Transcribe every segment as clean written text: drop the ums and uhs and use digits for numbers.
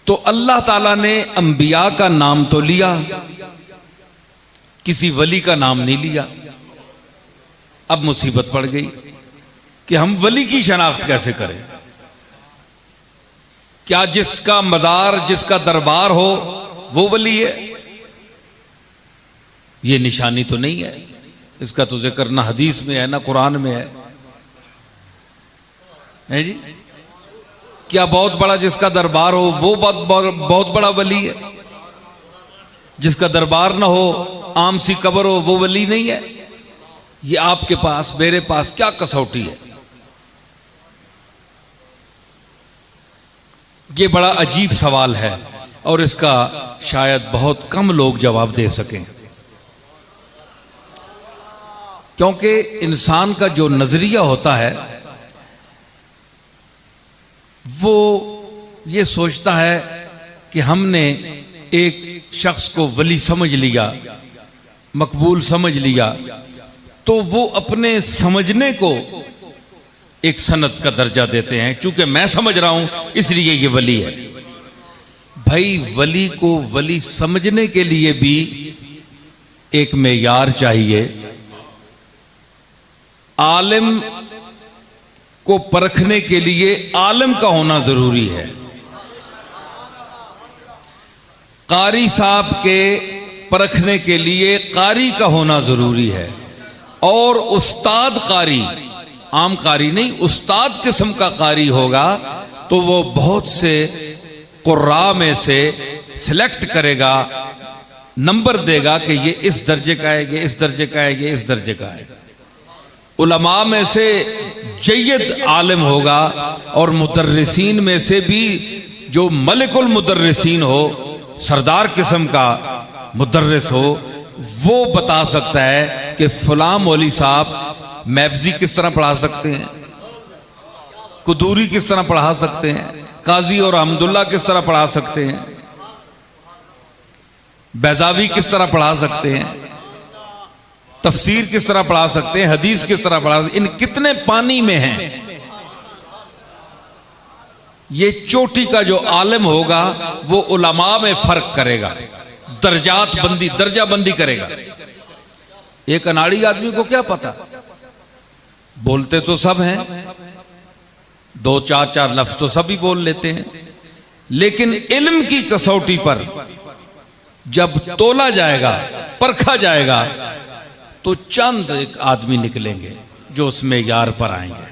तो अल्लाह ताला ने अंबिया का नाम तो लिया, किसी वली का नाम नहीं लिया। अब मुसीबत पड़ गई कि हम वली की शनाख्त कैसे करें। क्या जिसका मज़ार, जिसका दरबार हो वो वली है? ये निशानी तो नहीं है। इसका तो जिक्र ना हदीस में है ना कुरान में है जी। क्या बहुत बड़ा जिसका दरबार हो वो बहुत बड़ा वली है? जिसका दरबार ना हो, आम सी कब्र हो, वो वली नहीं है? ये आपके पास मेरे पास क्या कसौटी है? ये बड़ा अजीब सवाल है और इसका शायद बहुत कम लोग जवाब दे सकें, क्योंकि इंसान का जो नजरिया होता है वो ये सोचता है कि हमने एक शख्स को वली समझ लिया, मकबूल समझ लिया, तो वो अपने समझने को एक सनद का दर्जा देते हैं। चूंकि मैं समझ रहा हूं इसलिए ये वली है। भाई, वली को वली समझने के लिए भी एक मेयार चाहिए। आलिम को परखने के लिए आलिम का होना जरूरी है। कारी साहब के परखने के लिए कारी का होना जरूरी है। और उस्ताद कारी, आम कारी नहीं, उस्ताद किस्म का कारी होगा तो वो बहुत से कुर्रा में से सिलेक्ट करेगा, नंबर देगा कि ये इस दर्जे का है, ये इस दर्जे का है, ये इस दर्जे का है। उलमा में से जय्यद आलिम होगा और मुदर्रिसीन में से भी जो मलिकुल मुदर्रिसीन हो, सरदार किस्म का मुदर्रिस हो, वो बता सकता है कि फलां मौली साहब मैब्जी किस तरह पढ़ा सकते हैं, कुदूरी किस तरह पढ़ा सकते हैं, काजी और अहमदुल्ला किस तरह पढ़ा सकते हैं, बैजावी किस तरह पढ़ा सकते हैं, तफसीर किस तरह पढ़ा सकते हैं, हदीस किस तरह पढ़ा सकते हैं, इन कितने पानी में हैं। ये चोटी का जो आलिम होगा वो उलमा में फर्क करेगा, दर्जात बंदी, दर्जा बंदी करेगा। एक अनाड़ी आदमी को क्या पता, बोलते तो सब हैं, दो चार लफ्ज तो सभी बोल लेते हैं, लेकिन इल्म की कसौटी पर जब तोला जाएगा, परखा जाएगा, तो चंद एक आदमी निकलेंगे जो उसमें यार पर आएंगे।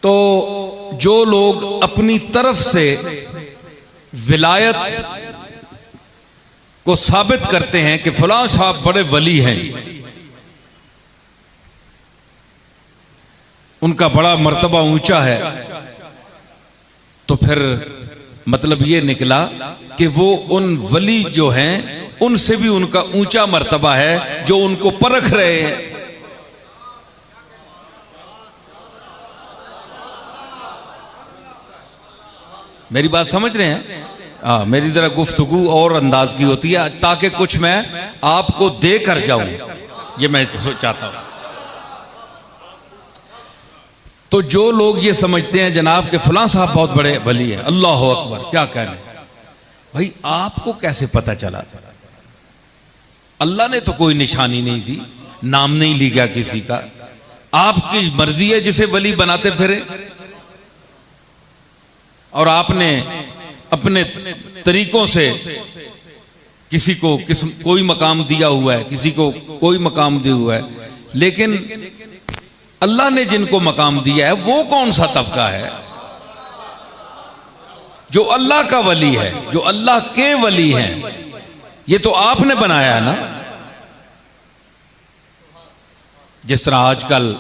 तो जो लोग अपनी तरफ से विलायत को साबित करते हैं कि फलां साहब बड़े वली हैं, उनका बड़ा मर्तबा ऊंचा है, तो फिर मतलब ये निकला कि वो उन वली जो हैं उनसे भी उनका ऊंचा मर्तबा है जो उनको परख रहे हैं। मेरी बात समझ रहे हैं? मेरी जरा गुफ्तगू और अंदाज की होती है ताकि कुछ मैं आपको दे कर जाऊं, ये मैं चाहता हूं। तो जो लोग ये समझते हैं जनाब के फलां साहब बहुत बड़े वली हैं, अल्लाह अकबर, क्या कहने, भाई आपको कैसे पता चला? अल्लाह ने तो कोई निशानी नहीं दी, नाम नहीं लिया किसी का, आपकी मर्जी है जिसे वली बनाते फिरे। और आपने अपने तरीकों से किसी को कोई मकाम दिया हुआ है, किसी को कोई मकाम दिया हुआ है, लेकिन अल्लाह ने जिनको मकाम दिया है वो कौन सा तबका है? जो अल्लाह का वली है, जो अल्लाह के वली हैं, ये तो आपने बनाया है ना। जिस तरह आजकल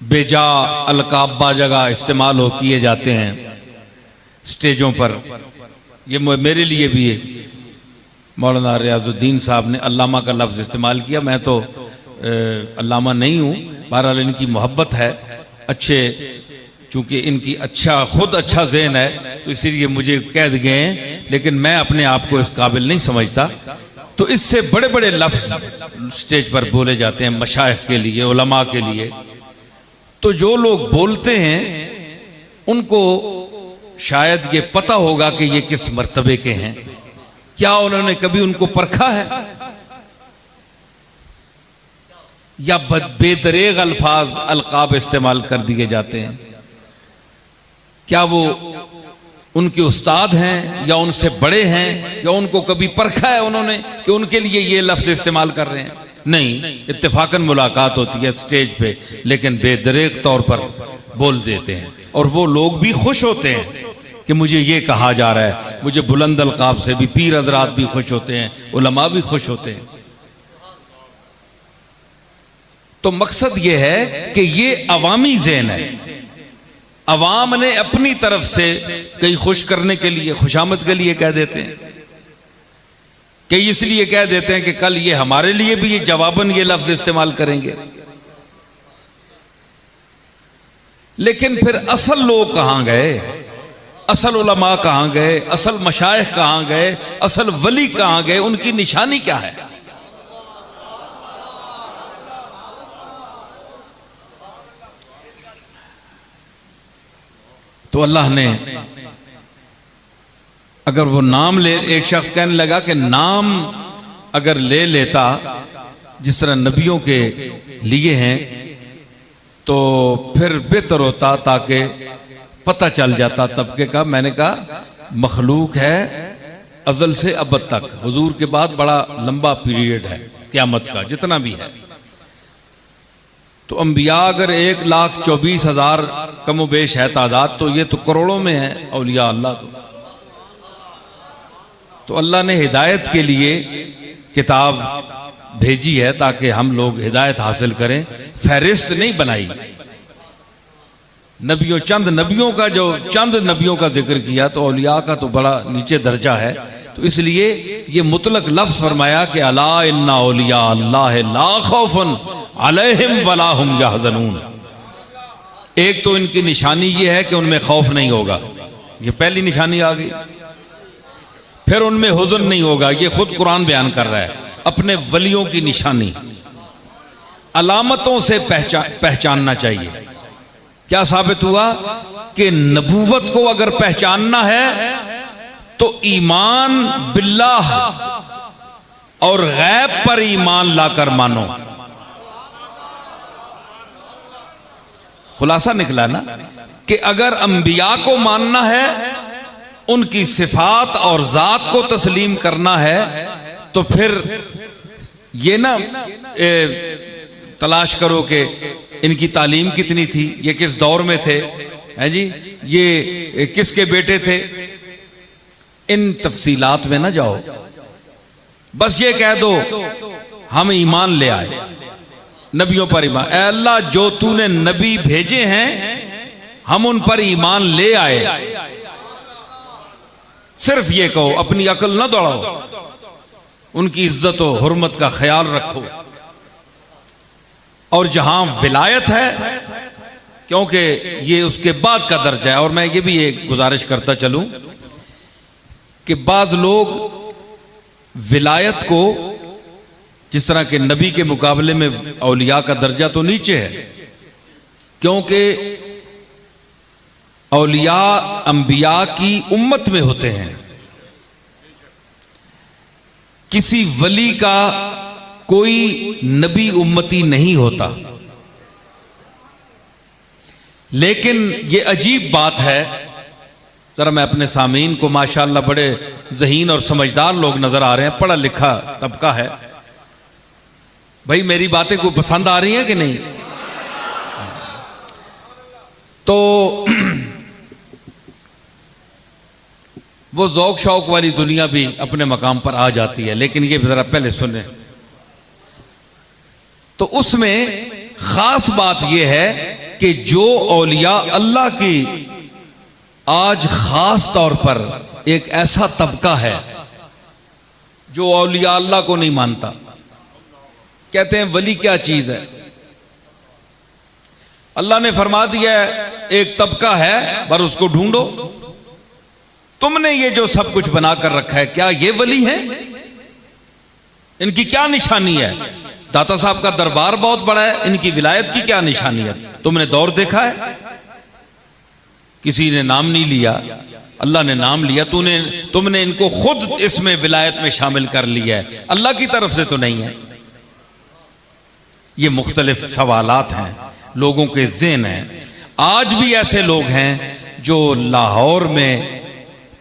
बेजा अलकाबा जगह इस्तेमाल हो किए जाते हैं स्टेजों पर, ये मेरे लिए भी है, मौलाना रियाजुद्दीन साहब ने अल्लामा का लफ्ज़ इस्तेमाल किया। मैं तो अल्लामा नहीं हूँ, बहरहाल इनकी मोहब्बत है, अच्छे, चूंकि इनकी खुद अच्छा ज़हन है तो इसीलिए मुझे कह गए हैं, लेकिन मैं अपने आप को इस काबिल नहीं समझता। तो इससे बड़े बड़े लफ्ज़ स्टेज पर बोले जाते हैं मशाइख के लिए, उलमा के लिए, तो जो लोग बोलते हैं उनको शायद ये पता होगा कि ये किस मर्तबे के हैं। क्या उन्होंने कभी उनको परखा है? या बेदरेग अल्फाज अलकाब इस्तेमाल कर दिए जाते हैं? क्या वो उनके उस्ताद हैं या उनसे बड़े हैं, या उनको कभी परखा है उन्होंने कि उनके लिए ये लफ्ज इस्तेमाल कर रहे हैं? नहीं, इत्तेफाकन मुलाकात होती है स्टेज पे, लेकिन बेदरेग तौर पर बोल देते हैं। और वो लोग भी खुश होते हैं कि मुझे ये कहा जा रहा है। मुझे बुलंद अलकाब से भी पीर हजरात भी खुश होते हैं, उलमा भी खुश होते हैं। तो मकसद ये है कि ये अवामी ज़हन है। अवाम ने अपनी तरफ से कहीं खुश करने के लिए, खुशामद के लिए कह देते हैं, कई इसलिए कह देते हैं कि कल ये हमारे लिए भी ये जवाबन ये लफ्ज इस्तेमाल करेंगे। लेकिन फिर असल लोग कहां गए? असल उलमा कहां गए? असल मशाइख कहां गए? असल वली कहां गए? उनकी निशानी क्या है? तो अल्लाह ने अगर वो नाम ले, एक शख्स कहने लगा कि नाम अगर ले लेता जिस तरह नबियों के लिए हैं तो फिर बेहतर होता, ताकि पता चल जाता तबके का। मैंने कहा मखलूक है अजल से अबद तक, हुजूर के बाद बड़ा लंबा पीरियड है क़यामत का, जितना भी है। तो अंबिया अगर 1,24,000 कमोबेश है तादाद, तो ये तो करोड़ों में है औलिया अल्लाह। तो अल्लाह ने हिदायत के लिए किताब भेजी है ताकि हम लोग हिदायत हासिल करें। फहरिस्त नहीं बनाई। नबियों, चंद नबियों का, जो चंद नबियों का जिक्र किया, तो औलिया का तो बड़ा नीचे दर्जा है। तो इसलिए ये मुतलक लफ्ज फरमाया कि अला इन्ना औलिया अल्लाह ला खौफुन अलैहिम वला हुम यहज़नून। एक तो इनकी निशानी ये है कि उनमें खौफ नहीं होगा, ये पहली निशानी आ गई। फिर उनमें हुज़न नहीं होगा, ये खुद कुरान बयान कर रहा है अपने वलियों की निशानी। अलामतों से पहचानना चाहिए। क्या साबित हुआ कि नबूवत को अगर पहचानना है तो ईमान बिल्लाह और गैब पर ईमान लाकर मानो। खुलासा निकला ना कि अगर अंबिया को मानना है, उनकी सिफात और जात को तस्लीम करना है, तो फिर ये ना तलाश करो कि इनकी तालीम कितनी थी, ये किस दौर में थे, हैं जी, ये किसके बेटे थे, इन तफसीलात में ना जाओ। बस ये कह दो हम ईमान ले आए, नबियों पर ईमान। ऐ अल्लाह, जो तूने नबी भेजे हैं हम उन पर ईमान ले आए। सिर्फ ये कहो, अपनी अकल ना दौड़ाओ, उनकी इज्जत और हुर्मत का ख्याल रखो। और जहां विलायत है, क्योंकि ये उसके बाद का दर्जा है। और मैं ये भी एक गुजारिश करता चलूं कि बाज लोग विलायत को, जिस तरह के नबी के मुकाबले में औलिया का दर्जा तो नीचे है, क्योंकि औलिया अंबिया की उम्मत में होते हैं। किसी वली का कोई नबी उम्मती नहीं होता। लेकिन ये अजीब बात है, जरा मैं अपने सामीन को, माशाअल्लाह बड़े ज़हीन और समझदार लोग नजर आ रहे हैं, पढ़ा लिखा तबका है भाई, मेरी बातें को पसंद आ रही हैं कि नहीं? तो वो ज़ौक शौक वाली दुनिया भी अपने मकाम पर आ जाती है, लेकिन ये जरा पहले सुने। तो उसमें खास बात यह है कि जो औलिया अल्लाह की आज खास तौर पर एक ऐसा तबका है जो औलिया अल्लाह को नहीं मानता। कहते हैं वली क्या चीज है? अल्लाह ने फरमा दिया है एक तबका है, पर उसको ढूंढो। तुमने ये जो सब कुछ बनाकर रखा है, क्या ये वली है? इनकी क्या निशानी है? दाता साहब का दरबार बहुत बड़ा है, इनकी विलायत की क्या निशानी है? तुमने दौर देखा है? किसी ने नाम नहीं लिया, अल्लाह ने नाम लिया। तुमने इनको खुद इसमें विलायत में शामिल कर लिया है, अल्लाह की तरफ से तो नहीं है। ये मुख्तलिफ सवालात हैं, लोगों के ज़हन हैं। आज भी ऐसे लोग हैं जो लाहौर में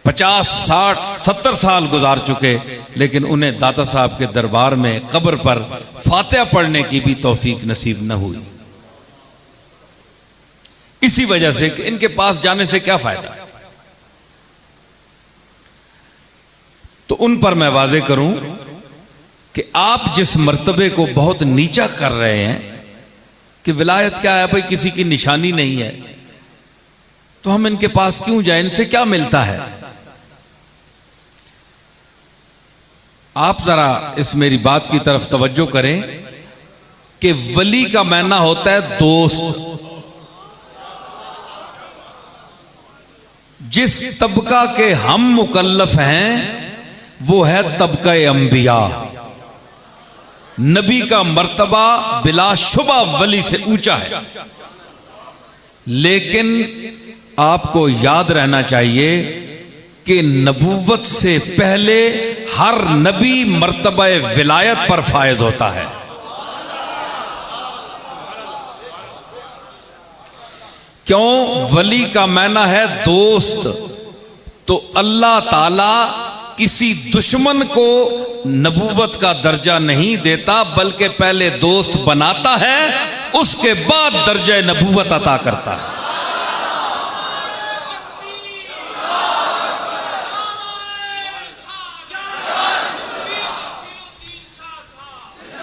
50, 60, 70 साल गुजार चुके, लेकिन उन्हें दाता साहब के दरबार में कब्र पर फातिहा पढ़ने की भी तौफीक नसीब न हुई। इसी वजह से कि इनके पास जाने से क्या फायदा। तो उन पर मैं वाजे करूं कि आप जिस मर्तबे को बहुत नीचा कर रहे हैं कि विलायत क्या है भाई, किसी की निशानी नहीं है, तो हम इनके पास क्यों जाए? इनसे क्या मिलता है? आप जरा इस मेरी बात की तरफ तवज्जो करें कि वली का मायना होता है दोस्त। जिस तबका के हम मुकल्लफ हैं वो है तबका अंबिया। नबी का मर्तबा बिलाशुबा वली से ऊंचा है, लेकिन आपको याद रहना चाहिए कि नबूवत से पहले हर नबी मर्तबा विलायत पर फायज होता है। क्यों? वली का माना है दोस्त। तो अल्लाह ताला किसी दुश्मन को नबूवत का दर्जा नहीं देता, बल्कि पहले दोस्त बनाता है, उसके बाद दर्जा नबूवत अता करता है।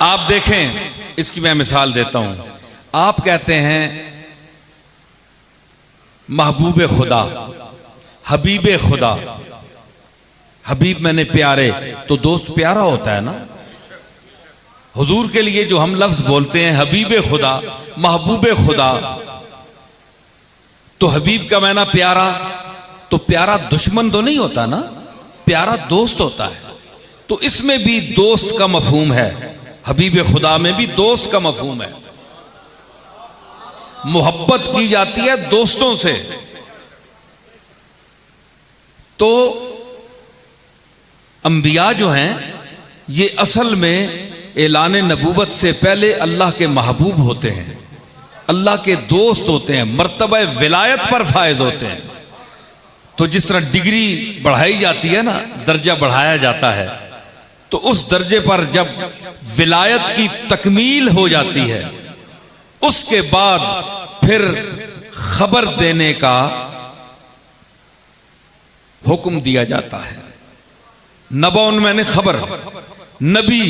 आप देखें, इसकी मैं मिसाल देता हूं। आप कहते हैं महबूब खुदा, हबीब खुदा, हबीब मैंने प्यारे, तो दोस्त प्यारा होता है ना। हुजूर के लिए जो हम लफ्ज बोलते हैं हबीब खुदा, महबूब खुदा, तो हबीब का माना प्यारा, तो प्यारा दुश्मन तो नहीं होता ना, प्यारा दोस्त होता है। तो इसमें भी दोस्त का मफहूम है, हबीब खुदा में भी दोस्त का मफहूम है। मोहब्बत की जाती है दोस्तों से। तो अंबिया जो हैं ये असल में ऐलान नबूवत से पहले अल्लाह के महबूब होते हैं, अल्लाह के दोस्त होते हैं, मर्तबा विलायत पर फायज होते हैं। तो जिस तरह डिग्री बढ़ाई जाती है ना, दर्जा बढ़ाया जाता है, तो उस दर्जे पर जब विलायत की तकमील हो जाती है, उसके बाद फिर खबर देने का हुक्म दिया जाता है। नबौन मैंने खबर, नबी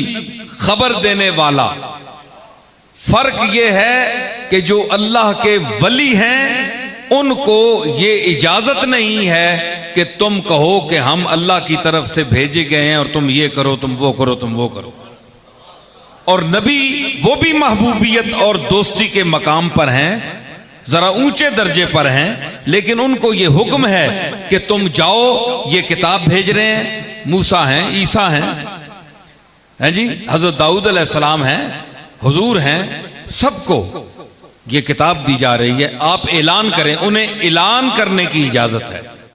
खबर देने वाला। फर्क यह है कि जो अल्लाह के वली हैं उनको ये इजाजत नहीं है कि तुम कहो कि हम अल्लाह की तरफ से भेजे गए हैं और तुम ये करो, तुम वो करो, तुम वो करो। और नबी वो भी महबूबियत और दोस्ती के मकाम पर हैं, जरा ऊंचे दर्जे पर हैं, लेकिन उनको ये हुक्म है कि तुम जाओ, ये किताब भेज रहे हैं, मूसा हैं, ईसा हैं जी, हजरत दाऊद अलैहिस्सलाम हैं, हुजूर हैं, सबको ये किताब दी जा रही है। आप ऐलान करें, उन्हें ऐलान करने की इजाजत है।